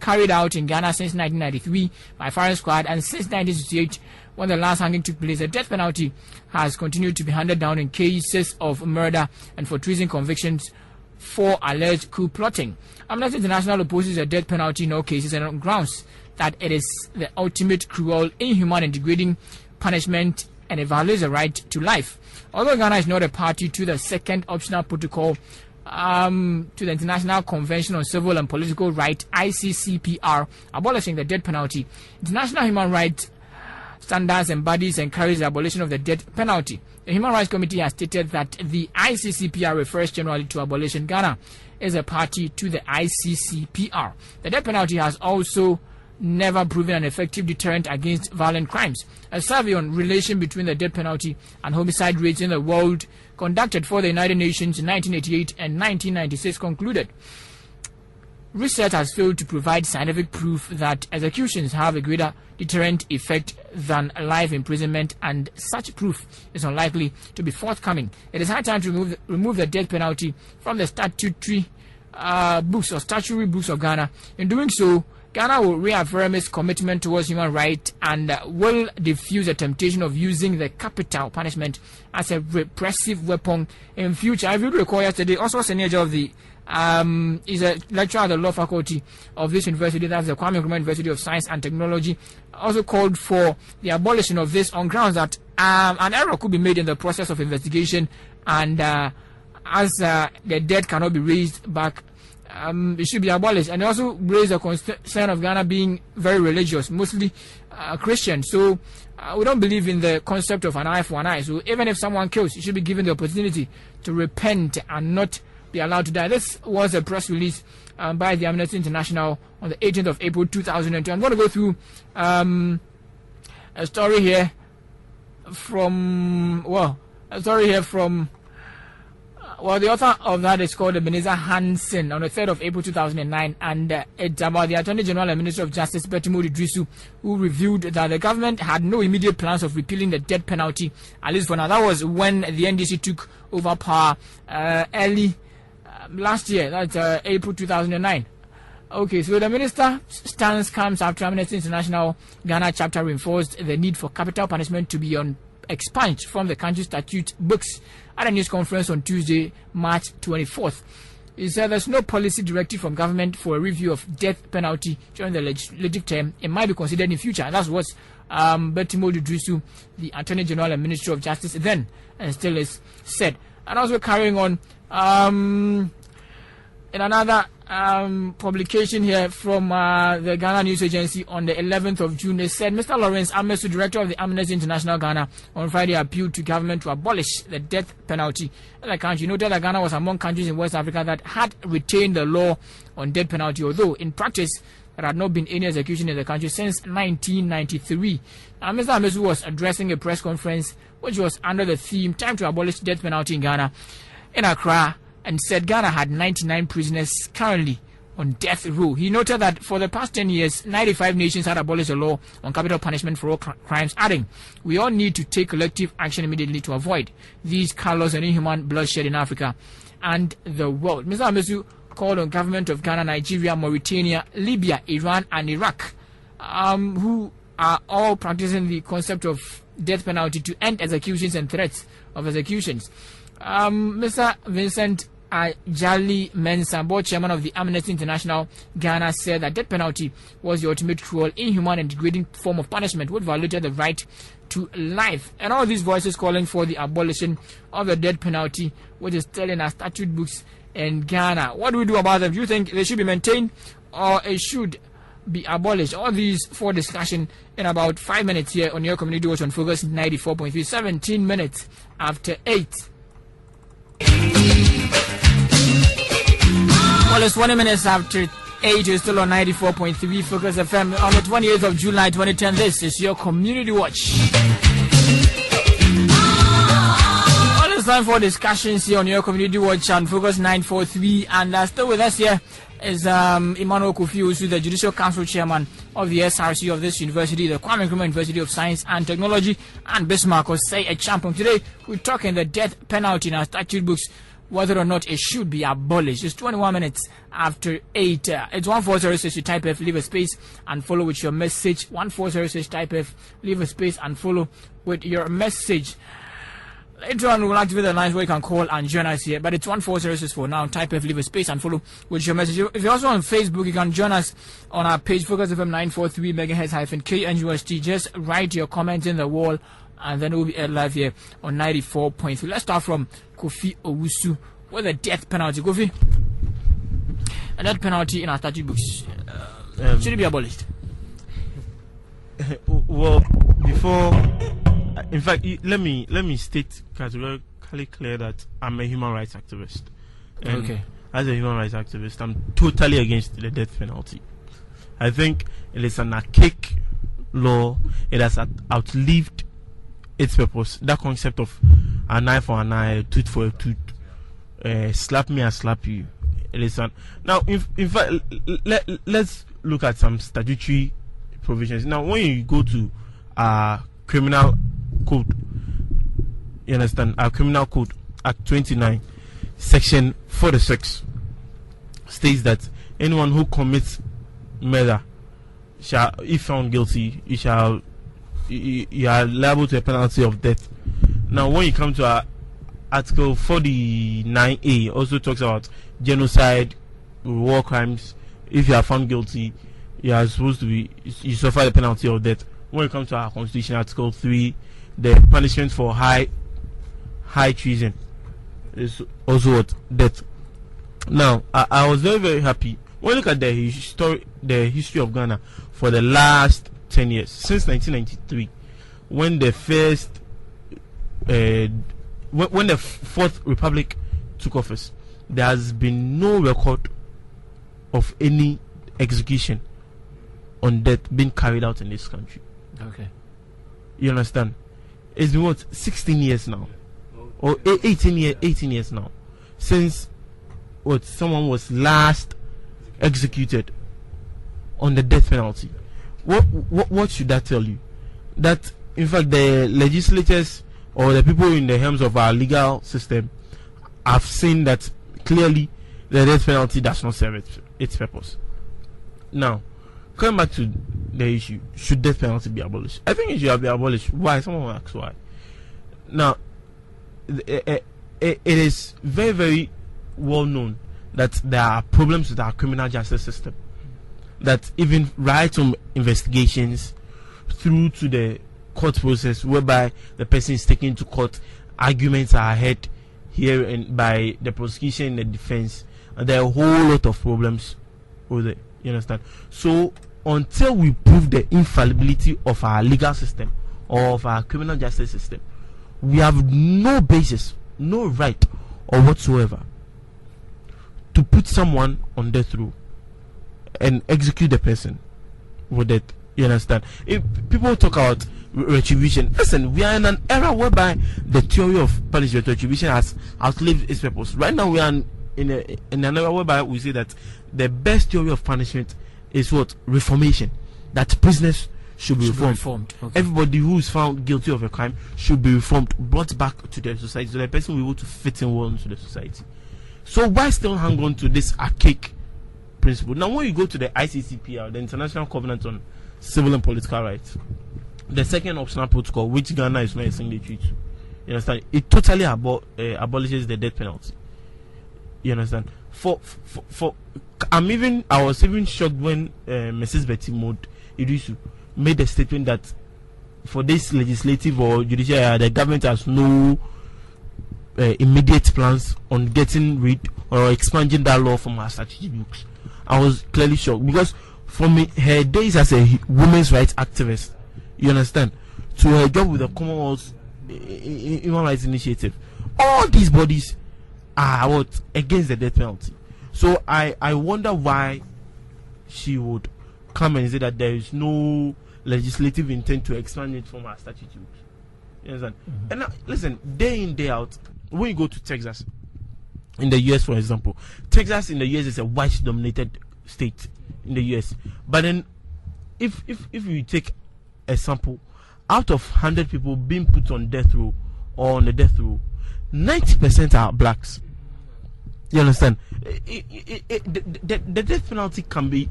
carried out in Ghana since 1993 by firing squad, and since 1968, when the last hanging took place, the death penalty has continued to be handed down in cases of murder and for treason convictions for alleged coup plotting. Amnesty International opposes the death penalty in all cases and on grounds that it is the ultimate cruel, inhuman, and degrading punishment, and it violates the right to life. Although Ghana is not a party to the second optional protocol to the International Convention on Civil and Political Rights, ICCPR, abolishing the death penalty, international human rights standards embodies and carries the abolition of the death penalty. The Human Rights Committee has stated that the ICCPR refers generally to abolition. Ghana is a party to the ICCPR. The death penalty has also never proven an effective deterrent against violent crimes. A survey on relation between the death penalty and homicide rates in the world conducted for the United Nations in 1988 and 1996 concluded research has failed to provide scientific proof that executions have a greater deterrent effect than life imprisonment, and such proof is unlikely to be forthcoming. It is high time to remove the death penalty from the statutory books or statutory books of Ghana. In doing so, Ghana will reaffirm its commitment towards human rights and will diffuse the temptation of using the capital punishment as a repressive weapon in future. I will recall yesterday, also Senator of the is a lecturer at the law faculty of this university, that's the Kwame Nkrumah University of Science and Technology, also called for the abolition of this on grounds that an error could be made in the process of investigation, and as the debt cannot be raised back, it should be abolished. And also raised the concern of Ghana being very religious, mostly Christian. So we don't believe in the concept of an eye for an eye. So even if someone kills, he should be given the opportunity to repent and not be allowed to die. This was a press release by the Amnesty International on the 18th of April 2002. I'm going to go through a story here from the author of that is called Ebenezer Hansen on the 3rd of April 2009, and it's about the Attorney General and Minister of Justice Bertimou Idrisu, who revealed that the government had no immediate plans of repealing the death penalty, at least for now. That was when the NDC took over power early last year, that's April 2009. Okay, so the minister's stance comes after Amnesty International Ghana chapter reinforced the need for capital punishment to be expunged from the country's statute books at a news conference on Tuesday, March 24th. He said there's no policy directive from government for a review of death penalty during the legislative term. It might be considered in future. That's what Bertimou Idrisu, the Attorney General and Minister of Justice then and still is said. And also carrying on, in another publication here from the Ghana News Agency on the 11th of June, they said Mr. Lawrence Amesu, director of the Amnesty International Ghana, on Friday appealed to government to abolish the death penalty in the country. Noted that Ghana was among countries in West Africa that had retained the law on death penalty, although in practice there had not been any execution in the country since 1993. Mr. Amesu was addressing a press conference which was under the theme "Time to Abolish Death Penalty in Ghana" in Accra, and said Ghana had 99 prisoners currently on death row. He noted that for the past 10 years, 95 nations had abolished the law on capital punishment for all crimes, adding, "We all need to take collective action immediately to avoid these callous and inhuman bloodshed in Africa and the world." Mr. Amesu called on government of Ghana, Nigeria, Mauritania, Libya, Iran, and Iraq, who are all practicing the concept of death penalty, to end executions and threats of executions. Mr. Vincent Ajali Mensah, board chairman of the Amnesty International Ghana, said that death penalty was the ultimate cruel, inhuman, and degrading form of punishment which violated the right to life. And all these voices calling for the abolition of the death penalty, which is still in our statute books in Ghana. What do we do about them? Do you think they should be maintained or it should be abolished? All these for discussion in about 5 minutes here on your Community Watch on Focus 94.3, 17 minutes after 8. Well, it's 20 minutes after 8. You're still on 94.3 Focus FM on the 28th of July 2010. This is your Community Watch. Well, it's time for discussions here on your Community Watch on Focus 943. And still with us here is Emmanuel Kofi, the Judicial Council Chairman of the SRC of this university, the Kwame Nkrumah University of Science and Technology, and Bismarck Osei, a champion. Today, we're talking the death penalty in our statute books. whether or not it should be abolished. It's 21 minutes after 8. It's 1406. You type F, leave a space, and follow with your message. 1406, type F, leave a space, and follow with your message. Later on, we'll activate the lines where you can call and join us here. But it's 1406 for now. Type F, leave a space, and follow with your message. If you're also on Facebook, you can join us on our page, Focus FM 943 MHz-KNUST. Just write your comment in the wall, and then we'll be live here on 94.3. Let's start from Kofi Owusu with a death penalty. Kofi, a death penalty in our statute books. Should it be abolished? Well, before, in fact, let me state categorically clear that I'm a human rights activist. And okay. As a human rights activist, I'm totally against the death penalty. I think it is an archaic law. It has outlived its purpose. That concept of an eye for an eye, a tooth for a tooth, slap me, I slap you. It is now. In fact, let's look at some statutory provisions. Now, when you go to our criminal code, you understand, our criminal code, Act 29, Section 46, states that anyone who commits murder shall, if found guilty, you are liable to a penalty of death. Now, when you come to our Article 49A, also talks about genocide, war crimes. If you are found guilty, you are supposed to be, you suffer the penalty of death. When you come to our Constitution, Article 3, the punishment for high treason is also what? Death. Now, I was very, very happy when you look at the history of Ghana for the last 10 years, since 1993, when the when the Fourth Republic took office. There has been no record of any execution on death being carried out in this country. Okay. You understand? It's been what, 16 years now, or 18 years now, since what someone was last executed on the death penalty. What should that tell you? That in fact the legislators or the people in the helms of our legal system have seen that clearly the death penalty does not serve its purpose. Now, coming back to the issue, should death penalty be abolished? I think it should be abolished. Why? Someone will ask why. Now, it is very, very well known that there are problems with our criminal justice system. That even right from investigations through to the court process, whereby the person is taken to court, arguments are heard here and by the prosecution and the defense, and there are a whole lot of problems over there. You understand? So until we prove the infallibility of our legal system or of our criminal justice system, we have no basis, no right or whatsoever to put someone on death row and execute the person with death. You understand? If people talk about retribution, listen, we are in an era whereby the theory of punishment, retribution, has outlived its purpose. Right now we are in an era whereby we say that the best theory of punishment is what? Reformation. That prisoners should be reformed. Okay. Everybody who is found guilty of a crime should be reformed, brought back to the society, so the person will be able to fit in well into the society. So why still hang on to this archaic principle? Now, when you go to the ICCPR, the International Covenant on Civil and Political Rights, the second optional protocol, which Ghana is not a signatory to, you understand, it totally abolishes the death penalty. You understand? I was even shocked when Mrs. Betty Maud Idisu made a statement that for this legislative or judicial, the government has no immediate plans on getting rid or expanding that law from our strategic books. I was clearly shocked because from her days as a women's rights activist, you understand, to her job with the Commonwealth Human Rights Initiative, all these bodies are what? Against the death penalty. So I wonder why she would come and say that there is no legislative intent to expand it from our statute books. You understand? Mm-hmm. And now, listen, day in, day out, when you go to Texas, in the US, for example, Texas in the US is a white-dominated state in the US. But then, if you take a sample, out of 100 people being put on death row or on the death row, 90% are blacks. You understand? The death penalty can be